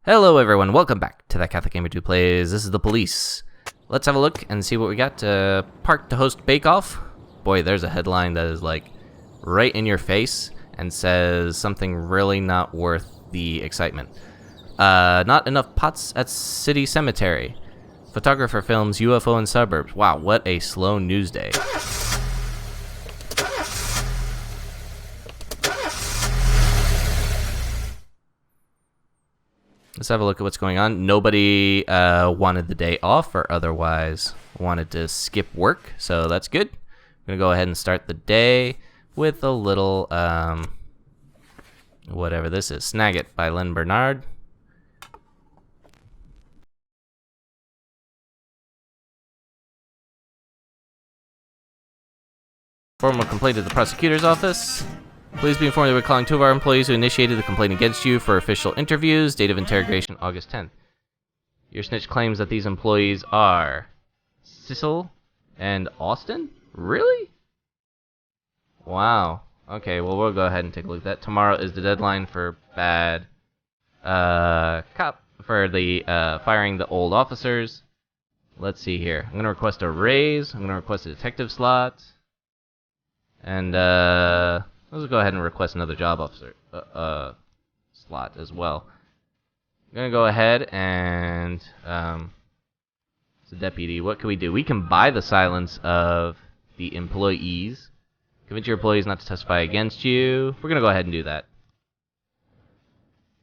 Hello everyone, welcome back to That Catholic Gamer 2 Plays. This is the police. Let's have a look and see what we got. Park to host Bake Off. Boy, there's a headline that is like right in your face and says something really not worth the excitement. Not enough pots at city cemetery. Photographer films UFO in suburbs. Wow, what a slow news day. Let's have a look at what's going on. Nobody wanted the day off or otherwise wanted to skip work, so that's good. I'm going to go ahead and start the day with a little, whatever this is. Snag It by Lynn Bernard. Formal complaint at the prosecutor's office. Please be informed that we're calling two of our employees who initiated the complaint against you for official interviews. Date of interrogation, August 10th. Your snitch claims that these employees are Cecil and Austin? Really? Wow. Okay, well, we'll go ahead and take a look at that. Tomorrow is the deadline for bad for the firing the old officers. Let's see here. I'm going to request a raise. I'm going to request a detective slot. And, let's go ahead and request another job officer slot as well. I'm going to go ahead and, it's a deputy. What can we do? We can buy the silence of the employees. Convince your employees not to testify against you. We're going to go ahead and do that.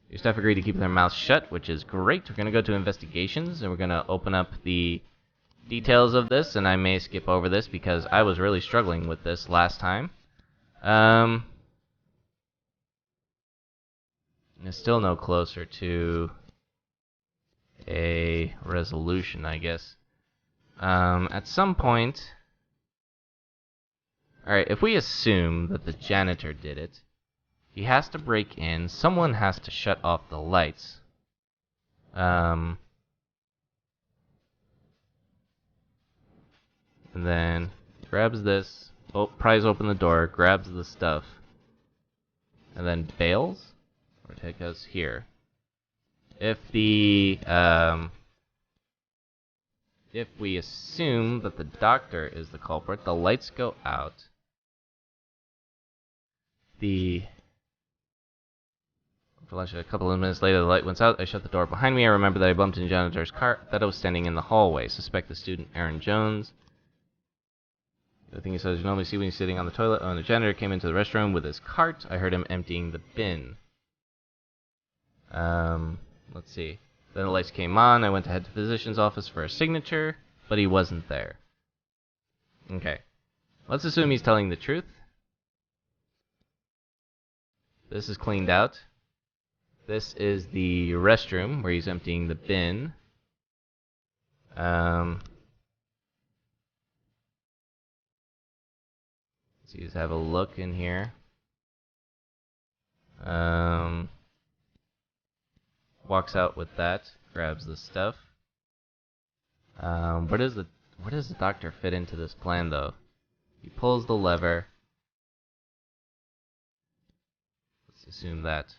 Your staff agreed to keep their mouths shut, which is great. We're going to go to investigations, and we're going to open up the details of this, and I may skip over this because I was really struggling with this last time. It's still no closer to a resolution, I guess. At some point... Alright, if we assume that the janitor did it, he has to break in, someone has to shut off the lights. And then grabs this, pries open the door, grabs the stuff, and then bails, or take us here. If the if we assume that the doctor is the culprit, the lights go out. A couple of minutes later, the light went out. I shut the door behind me. I remember that I bumped into janitor's car, that I was standing in the hallway. Suspect the student, Aaron Jones. The thing he says you normally see when he's sitting on the toilet. When the janitor came into the restroom with his cart, I heard him emptying the bin. Let's see. Then the lights came on. I went to head to the physician's office for a signature, but he wasn't there. Okay. Let's assume he's telling the truth. This is cleaned out. This is the restroom where he's emptying the bin. Let's have a look in here. Walks out with that, grabs the stuff. Where does the doctor fit into this plan, though? He pulls the lever. Let's assume that.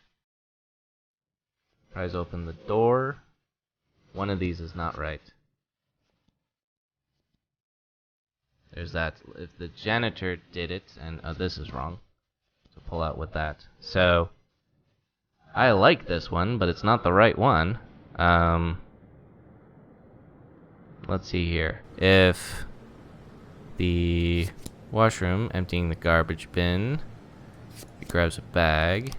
Pries open the door. One of these is not right. There's that. If the janitor did it, and this is wrong. So pull out with that. So, I like this one, but it's not the right one. Let's see here. If the washroom, emptying the garbage bin, he grabs a bag.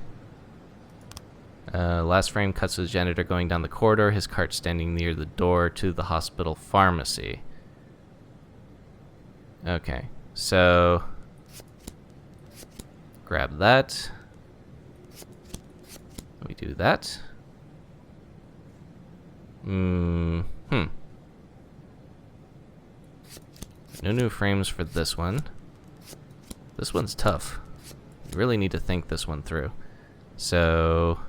Last frame cuts to the janitor going down the corridor, his cart standing near the door to the hospital pharmacy. Okay, so grab that. We do that. No new frames for this one. This one's tough. You really need to think this one through. So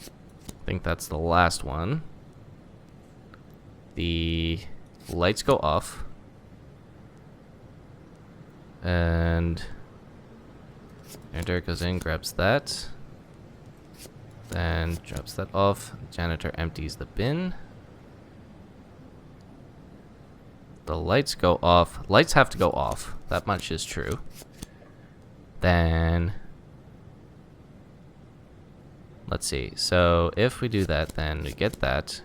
I think that's the last one. The lights go off. And Derek goes in, grabs that. Then drops that off. Janitor empties the bin. The lights go off. Lights have to go off. That much is true. Then let's see. So if we do that, then we get that,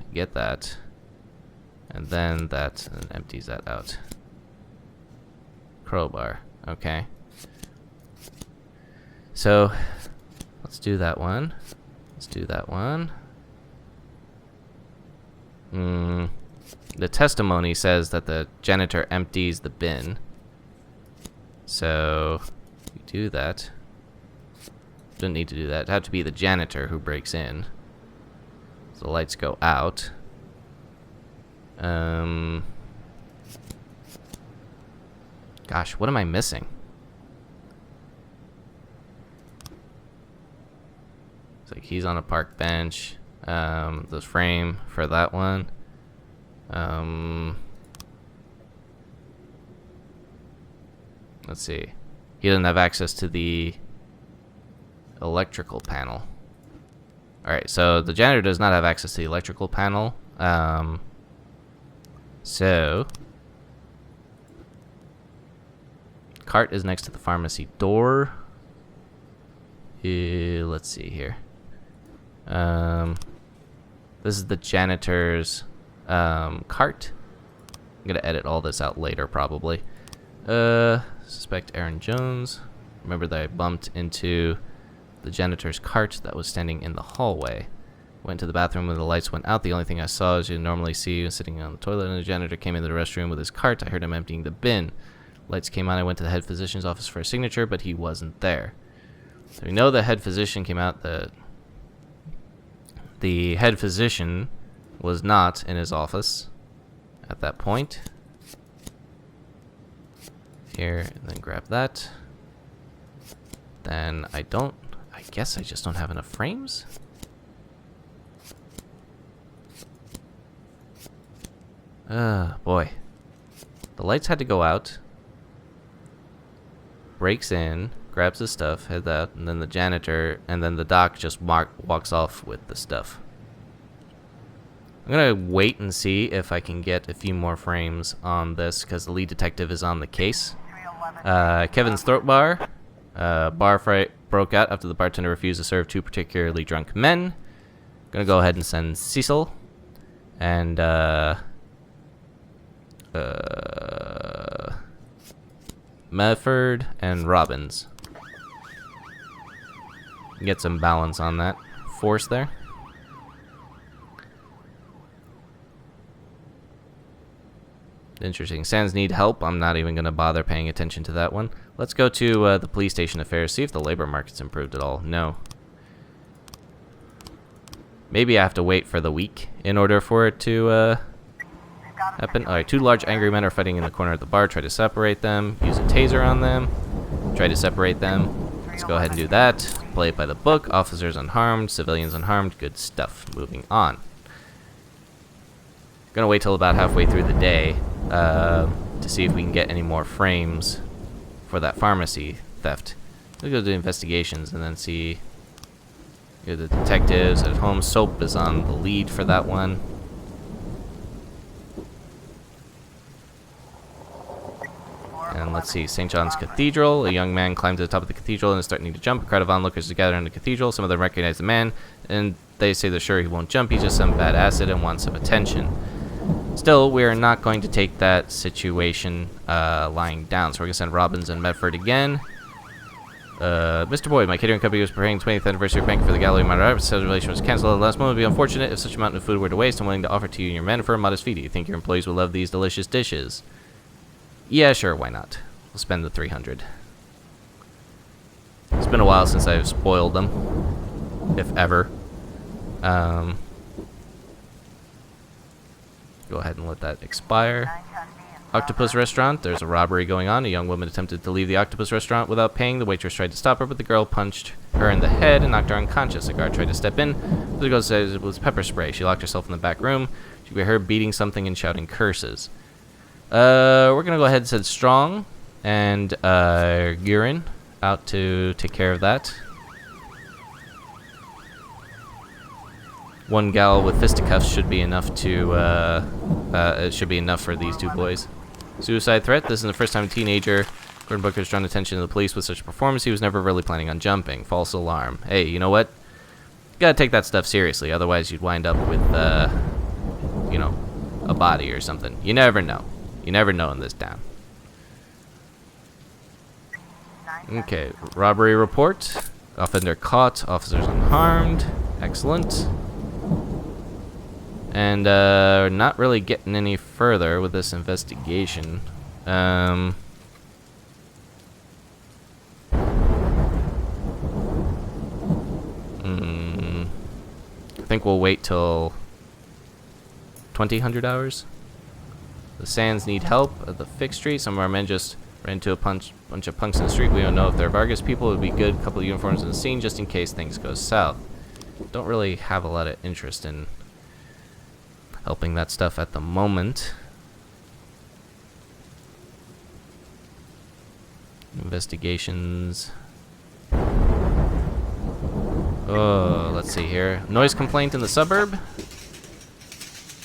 and then that, and empties that out. Crowbar. Okay. So let's do that one. Let's do that one. The testimony says that the janitor empties the bin. So we do that. Didn't need to do that. It'd have to be the janitor who breaks in. So the lights go out. Gosh, what am I missing? It's like he's on a park bench. The frame for that one. Let's see. He doesn't have access to the electrical panel. Alright, so the janitor does not have access to the electrical panel. So cart is next to the pharmacy door. Let's see here. This is the janitor's cart. I'm gonna edit all this out later, probably. Suspect Aaron Jones. Remember that I bumped into the janitor's cart that was standing in the hallway. Went to the bathroom when the lights went out. The only thing I saw, as you normally see, was sitting on the toilet, and the janitor came into the restroom with his cart. I heard him emptying the bin. Lights came on. I went to the head physician's office for a signature, but he wasn't there. So we know the head physician came out. The head physician was not in his office at that point. Here, and then grab that. Then I guess I just don't have enough frames. Boy. The lights had to go out. Breaks in, grabs his stuff, heads out, and then the janitor, and then the doc just walks off with the stuff. I'm gonna wait and see if I can get a few more frames on this, because the lead detective is on the case. Kevin's throat bar. Bar fight broke out after the bartender refused to serve two particularly drunk men. Gonna go ahead and send Cecil and Medford and Robbins. Get some balance on that force there. Interesting. Sans need help. I'm not even going to bother paying attention to that one. Let's go to the police station affairs. See if the labor market's improved at all. No. Maybe I have to wait for the week in order for it to happen. Alright, two large angry men are fighting in the corner of the bar. Try to separate them. Use a taser on them. Try to separate them. Let's go ahead and do that. Play it by the book. Officers unharmed. Civilians unharmed. Good stuff. Moving on. Gonna wait till about halfway through the day to see if we can get any more frames for that pharmacy theft. We'll go to investigations and then see. Go to the detectives at home. Soap is on the lead for that one. And let's see, St. John's Cathedral. A young man climbed to the top of the cathedral and is starting to jump. A crowd of onlookers is gathered in the cathedral. Some of them recognize the man, and they say they're sure he won't jump. He's just some bad acid and wants some attention. Still, we are not going to take that situation lying down. So we're going to send Robbins and Medford again. Mr. Boyd, my catering company was preparing the 20th anniversary banquet for the gallery. My reservation was canceled at the last moment. It would be unfortunate if such a mountain of food were to waste. I'm willing to offer to you and your men for a modest fee. Do you think your employees will love these delicious dishes? Yeah, sure, why not? We'll spend the 300. It's been a while since I've spoiled them, if ever. Go ahead and let that expire. Octopus Restaurant. There's a robbery going on. A young woman attempted to leave the Octopus Restaurant without paying. The waitress tried to stop her, but the girl punched her in the head and knocked her unconscious. A guard tried to step in. The girl says it was pepper spray. She locked herself in the back room. She could be heard beating something and shouting curses. We're going to go ahead and send Strong and Gurin out to take care of that. one gal with fisticuffs should be enough to, it should be enough for these 2 boys. Suicide threat. This is the first time a teenager, Gordon Booker's drawn attention to the police with such a performance. He was never really planning on jumping. False alarm. Hey, you know what? You gotta take that stuff seriously, otherwise you'd wind up with, you know, a body or something. You never know. You never know in this town. Okay, robbery report. Offender caught, officers unharmed. Excellent. And not really getting any further with this investigation. I think we'll wait till 2000 hours. The Sands need help at the fixed street. Some of our men just ran into a bunch of punks in the street. We don't know if they're Vargas people. It would be good. A couple of uniforms in the scene just in case things go south. Don't really have a lot of interest in helping that stuff at the moment. Investigations. Oh, let's see here. Noise complaint in the suburb.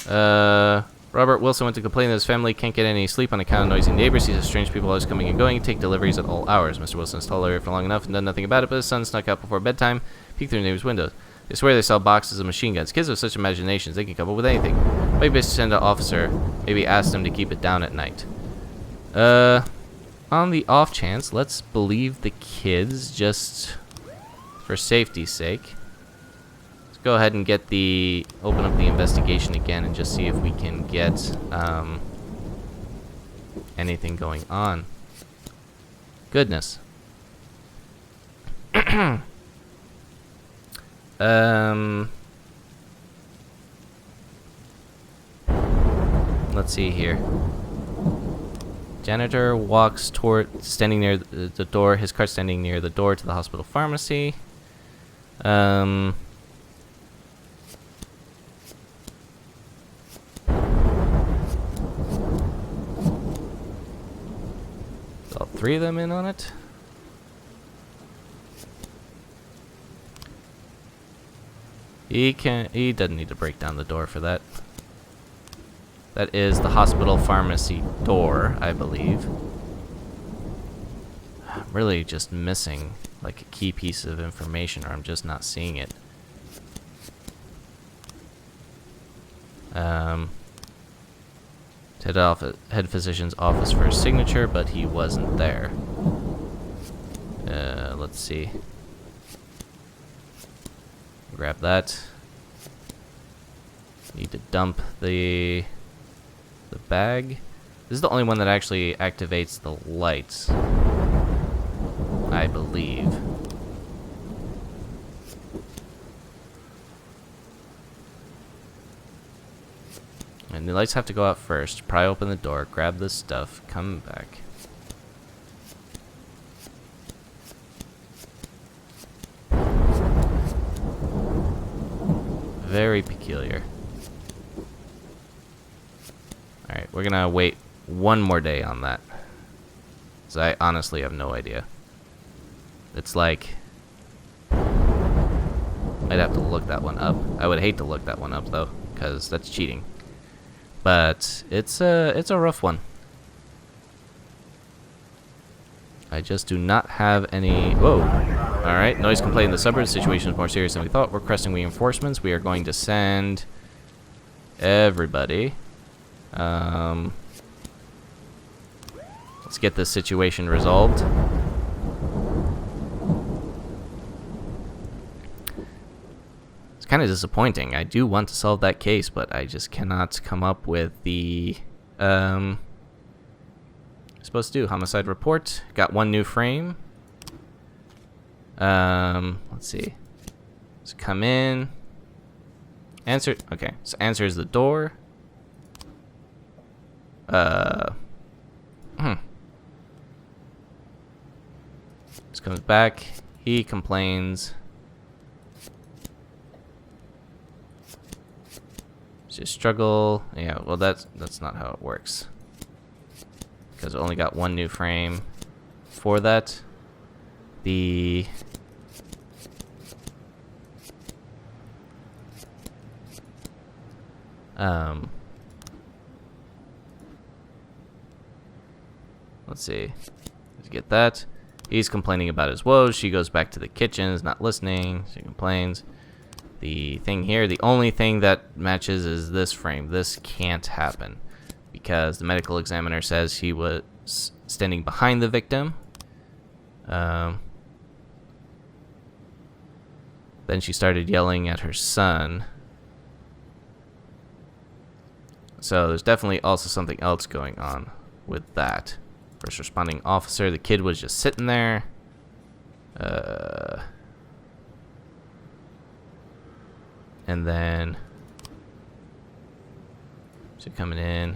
Robert Wilson went to complain that his family can't get any sleep on account of noisy neighbors. He says strange people always coming and going, take deliveries at all hours. Mr. Wilson has tolerated for long enough and done nothing about it, but his son snuck out before bedtime, peeked through neighbors' windows. They swear they sell boxes of machine guns. Kids have such imaginations, they can come up with anything. Maybe send an officer, maybe ask them to keep it down at night. On the off chance, let's believe the kids just for safety's sake. Go ahead and get open up the investigation again and just see if we can get anything going on. Goodness. Let's see here. Janitor walks toward, standing near the door, his cart standing near the door to the hospital pharmacy. All 3 of them in on it. He doesn't need to break down the door for that. That is the hospital pharmacy door, I believe. I'm really just missing like a key piece of information, or I'm just not seeing it. Head physician's office for a signature, but he wasn't there. Let's see. Grab that. Need to dump the bag. This is the only one that actually activates the lights, I believe. And the lights have to go out first. Pry open the door, grab this stuff, come back. Very peculiar. Alright, we're gonna wait one more day on that. So I honestly have no idea. It's like, I'd have to look that one up. I would hate to look that one up though, because that's cheating. But it's a rough one. I just do not have any. Whoa! All right, noise complaint in the suburbs. The situation is more serious than we thought. We're requesting reinforcements. We are going to send everybody. Let's get this situation resolved. It's kind of disappointing. I do want to solve that case, but I just cannot come up with the supposed to do homicide report. Got one new frame. Let's see. So come in. Answer. Okay. So answers the door. Just comes back. He complains. Just struggle. Yeah, well that's not how it works. Because I only got one new frame for that. Let's see. Let's get that. He's complaining about his woes. She goes back to the kitchen, is not listening. She complains. The thing here, the only thing that matches is this frame. This can't happen because the medical examiner says he was standing behind the victim. Then she started yelling at her son. So there's definitely also something else going on with that. First responding officer, the kid was just sitting there. And then she's coming in,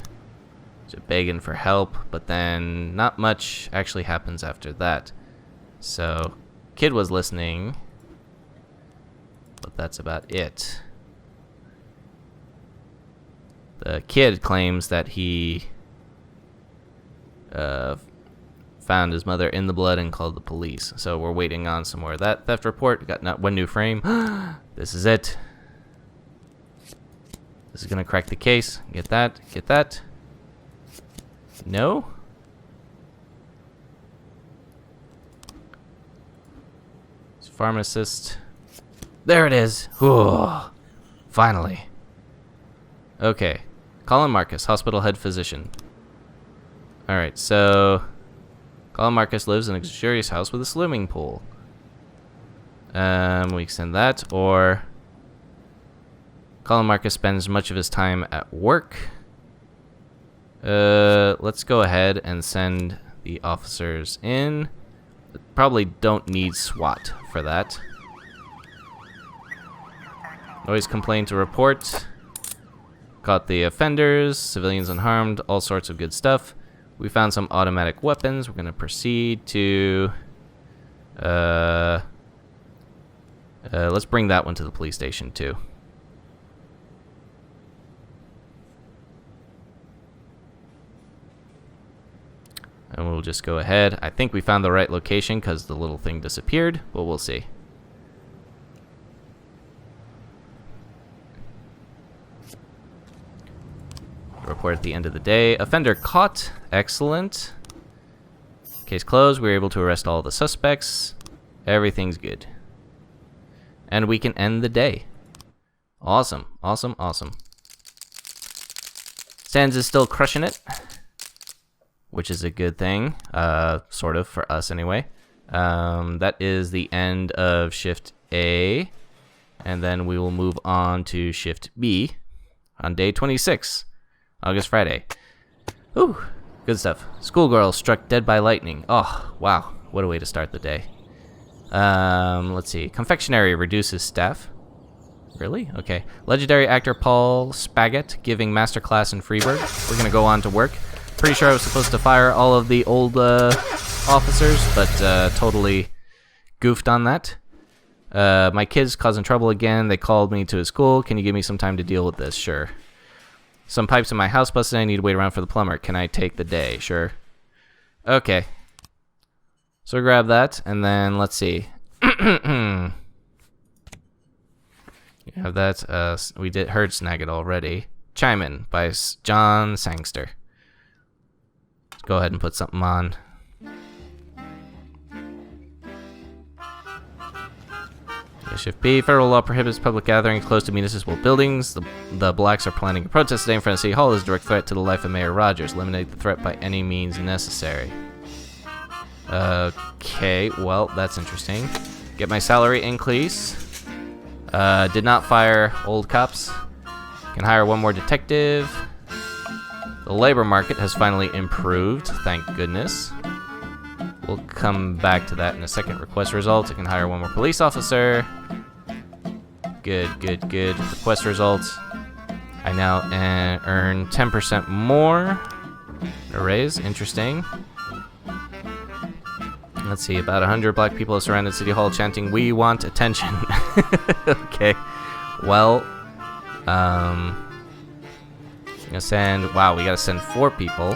she's begging for help, but then not much actually happens after that. So kid was listening, but that's about it. The kid claims that he found his mother in the blood and called the police. So we're waiting on some more of that theft report. We got not one new frame. This is it. This is gonna crack the case. Get that. Get that. No? It's pharmacist. There it is. Ooh, finally. Okay. Colin Marcus, hospital head physician. Alright, so Colin Marcus lives in a luxurious house with a swimming pool. We extend that, or Colin Marcus spends much of his time at work. Let's go ahead and send the officers in. Probably don't need SWAT for that. Noise complaint to report. Caught the offenders, civilians unharmed, all sorts of good stuff. We found some automatic weapons. We're going to proceed to... let's bring that one to the police station, too. And we'll just go ahead. I think we found the right location because the little thing disappeared, but we'll see. Report at the end of the day. Offender caught. Excellent. Case closed. We were able to arrest all the suspects. Everything's good. And we can end the day. Awesome. Awesome. Awesome. Sands is still crushing it, which is a good thing. Sort of, for us anyway. That is the end of Shift A. And then we will move on to Shift B on day 26. August Friday. Ooh, good stuff. Schoolgirl struck dead by lightning. Oh, wow. What a way to start the day. Let's see. Confectionery reduces staff. Really? Okay. Legendary actor Paul Spaggett giving masterclass in Freeburg. We're going to go on to work. Pretty sure I was supposed to fire all of the old officers, but totally goofed on that. My kid's causing trouble again. They called me to his school. Can you give me some time to deal with this? Sure. Some pipes in my house busted. I need to wait around for the plumber. Can I take the day? Sure. Okay. So grab that, and then let's see. You have that. We heard Snag It already. Chime In by John Sangster. Let's go ahead and put something on. Shift B. Federal law prohibits public gatherings close to municipal buildings. The blacks are planning a protest today in front of City Hall as a direct threat to the life of Mayor Rogers. Eliminate the threat by any means necessary. Okay, well, that's interesting. Get my salary increase. Did not fire old cops. Can hire one more detective. The labor market has finally improved, thank goodness. We'll come back to that in a second. Request results. I can hire one more police officer. Good, good, good. Request results. I now earn 10% more. A raise. Interesting. Let's see. About 100 black people have surrounded City Hall chanting, "We want attention." Okay. Well, I'm gonna send. Wow, we gotta send 4 people.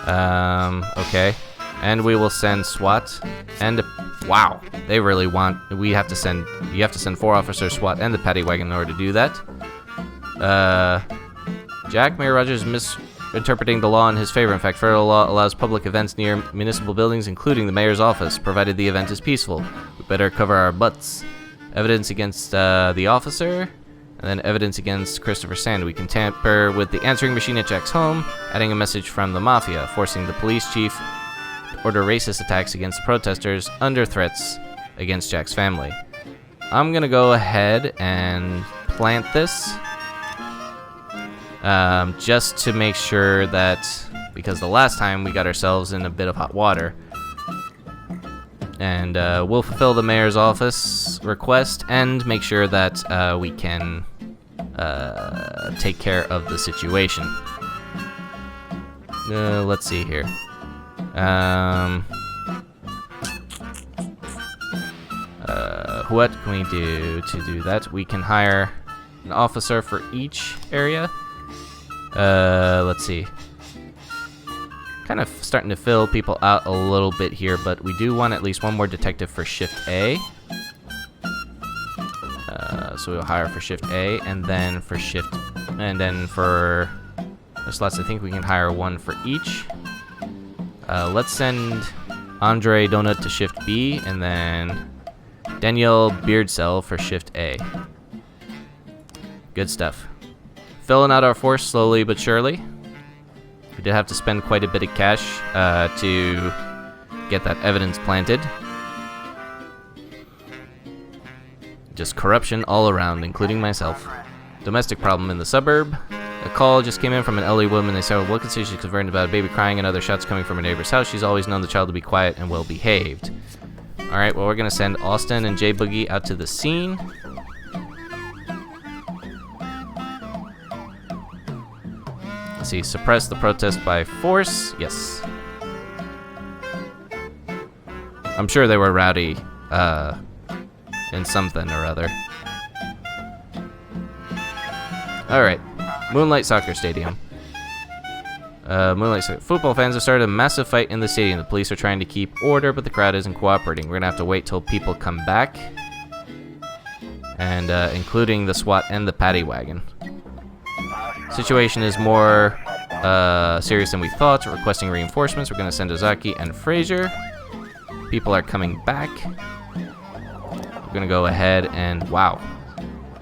Okay. And we will send SWAT and wow, they really want. You have to send 4 officers, SWAT, and the paddy wagon in order to do that. Jack, Mayor Rogers is misinterpreting the law in his favor. In fact, federal law allows public events near municipal buildings, including the mayor's office, provided the event is peaceful. We better cover our butts. Evidence against the officer, and then evidence against Christopher Sand. We can tamper with the answering machine at Jack's home, adding a message from the mafia, forcing the police chief to order racist attacks against the protesters under threats against Jack's family. I'm gonna go ahead and plant this. Just to make sure that, because the last time we got ourselves in a bit of hot water. And we'll fulfill the mayor's office request and make sure that we can take care of the situation. Let's see here. What can we do to do that? We can hire an officer for each area. Let's see. Kind of starting to fill people out a little bit here, but we do want at least one more detective for Shift A. So we'll hire for Shift A, and then for Shift, and then for the slots, I think we can hire one for each. Let's send Andre Donut to Shift B, and then Danielle Beardcell for Shift A. Good stuff. Filling out our force slowly but surely. We did have to spend quite a bit of cash to get that evidence planted. Just corruption all around, including myself. Domestic problem in the suburb. A call just came in from an elderly woman. They said, "What can see she's concerned about a baby crying and other shots coming from her neighbor's house. She's always known the child to be quiet and well behaved." Alright, well, we're going to send Austin and J Boogie out to the scene. Let's see, suppress the protest by force. Yes. I'm sure they were rowdy in something or other. Alright, Moonlight Soccer Stadium. Football fans have started a massive fight in the stadium. The police are trying to keep order, but the crowd isn't cooperating. We're gonna have to wait till people come back, and including the SWAT and the paddy wagon. Situation is more serious than we thought. Requesting reinforcements. We're gonna send Ozaki and Frazier. People are coming back. We're gonna go ahead and wow.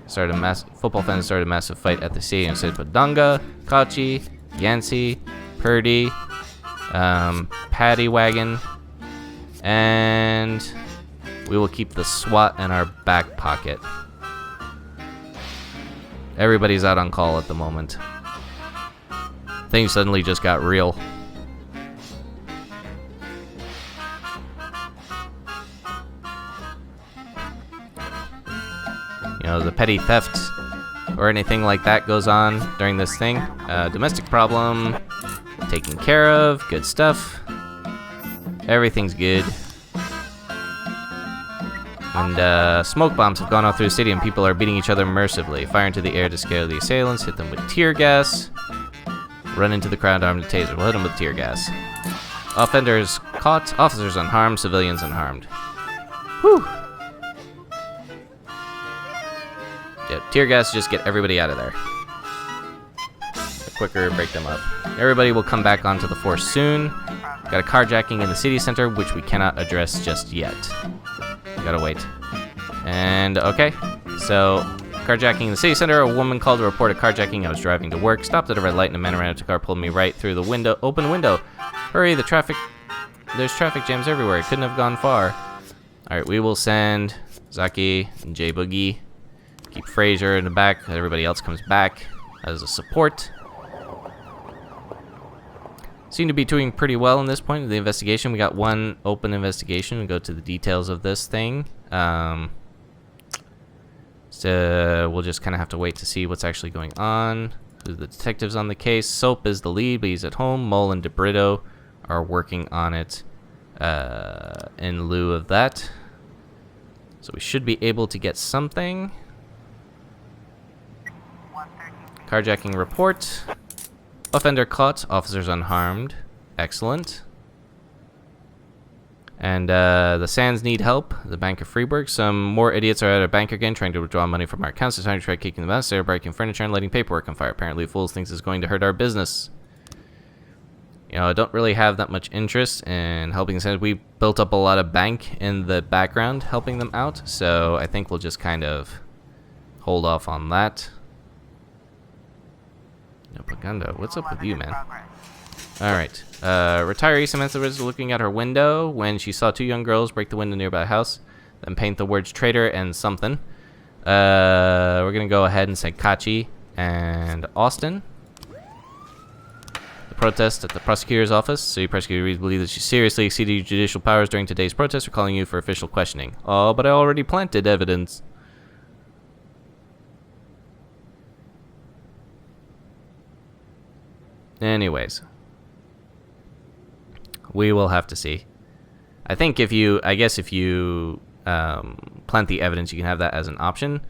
Football fans started a massive fight at the stadium. So Padanga, Kachi, Yancey, Purdy, Paddy Wagon, and we will keep the SWAT in our back pocket. Everybody's out on call at the moment. Things suddenly just got real. You know, the petty theft or anything like that goes on during this thing. Domestic problem taken care of. Good stuff. Everything's good. And smoke bombs have gone off through the stadium. People are beating each other mercifully. Fire into the air to scare the assailants. Hit them with tear gas. Run into the crowd armed with taser. We'll hit them with tear gas. Offenders caught. Officers unharmed. Civilians unharmed. Whew. Yeah, tear gas, just get everybody out of there. The quicker, break them up. Everybody will come back onto the force soon. Got a carjacking in the city center, which we cannot address just yet. Gotta wait. And, okay. So, carjacking in the city center. A woman called to report a carjacking. I was driving to work. Stopped at a red light and a man ran out to car, pulled me right through the window. Open window. Hurry, there's traffic jams everywhere. It couldn't have gone far. Alright, we will send Zaki and J Boogie. Keep Frazier in the back. Everybody else comes back as a support. Seem to be doing pretty well in this point of the investigation. We got one open investigation. We'll go to the details of this thing. So we'll just kind of have to wait to see what's actually going on. The detectives on the case. Soap is the lead, but he's at home. Mole and DeBrito are working on it in lieu of that. So we should be able to get something. Carjacking report. Offender caught. Officers unharmed. Excellent. And the Sands need help. The Bank of Freeburg. Some more idiots are at a bank again trying to withdraw money from our accounts. They're trying to try kicking the bus. They're breaking furniture and lighting paperwork on fire. Apparently, fools thinks it's going to hurt our business. You know, I don't really have that much interest in helping the Sands. We built up a lot of bank in the background helping them out. So I think we'll just kind of hold off on that. No, Paganda, what's up with you, man? Alright. Retiree Samantha was looking at her window when she saw two young girls break the window nearby house, then paint the words traitor and something. We're going to go ahead and say Kachi and Austin. The protest at the prosecutor's office. City prosecutor believes that she seriously exceeded your judicial powers during today's protest. We're calling you for official questioning. Oh, but I already planted evidence. Anyways. We will have to see. I think if you plant the evidence, you can have that as an option.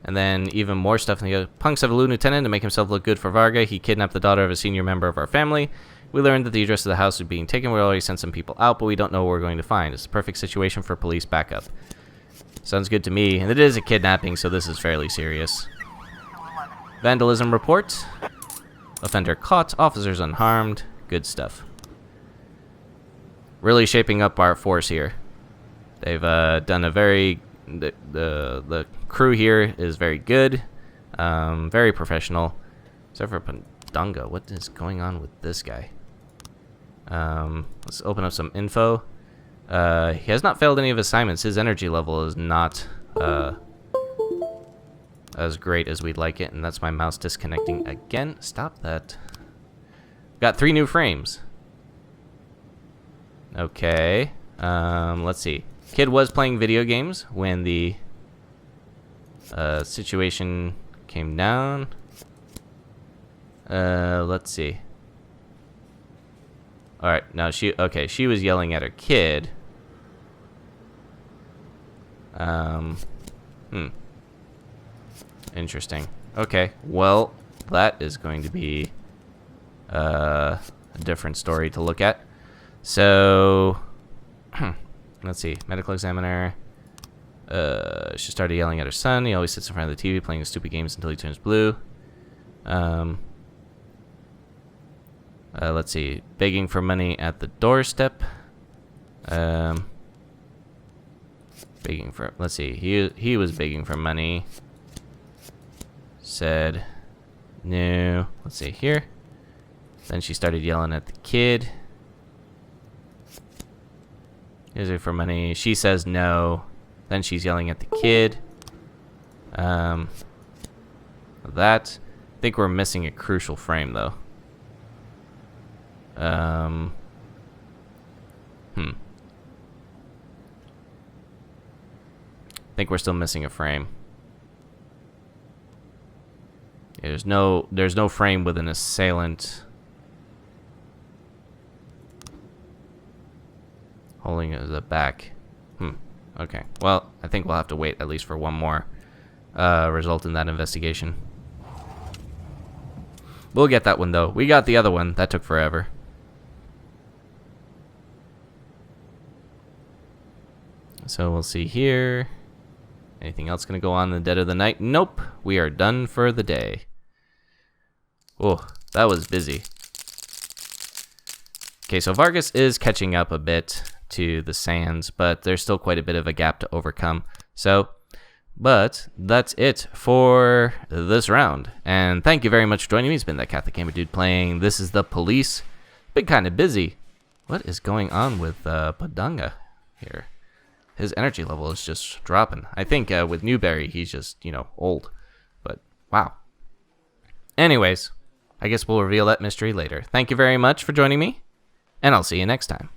And then even more stuff. Punks have a lieutenant to make himself look good for Varga. He kidnapped the daughter of a senior member of our family. We learned that the address of the house is being taken. We already sent some people out, but we don't know what we're going to find. It's the perfect situation for police backup. Sounds good to me. And it is a kidnapping, so this is fairly serious. Vandalism report. Offender caught. Officers unharmed. Good stuff. Really shaping up our force here. They've done a very... The crew here is very good. Very professional. Except for Padanga. What is going on with this guy? Let's open up some info. He has not failed any of his assignments. His energy level is not as great as we'd like it. And that's my mouse disconnecting again. Stop that. Got 3 new frames. Okay, let's see. Kid was playing video games when the situation came down. Let's see. Alright, now she was yelling at her kid. Interesting. Okay, well, that is going to be a different story to look at. So, let's see. Medical examiner. She started yelling at her son. He always sits in front of the TV playing stupid games until he turns blue. Let's see. Begging for money at the doorstep. Begging for... Let's see. He was begging for money. Said no. Let's see here. Then she started yelling at the kid. Is it for money? She says no. Then she's yelling at the kid. That. I think we're missing a crucial frame, though. I think we're still missing a frame. Yeah, there's no frame with an assailant holding the back. Okay. Well, I think we'll have to wait at least for one more result in that investigation. We'll get that one, though. We got the other one. That took forever. So we'll see here. Anything else going to go on in the dead of the night? Nope. We are done for the day. Oh, that was busy. Okay, so Vargas is catching up a bit to the Sands, but there's still quite a bit of a gap to overcome. So, but that's it for this round. And thank you very much for joining me. It's been that Catholic Gamer Dude playing This Is the Police. Been kind of busy. What is going on with Padanga here? His energy level is just dropping. I think with Newberry, he's just, old. But, wow. Anyways, I guess we'll reveal that mystery later. Thank you very much for joining me, and I'll see you next time.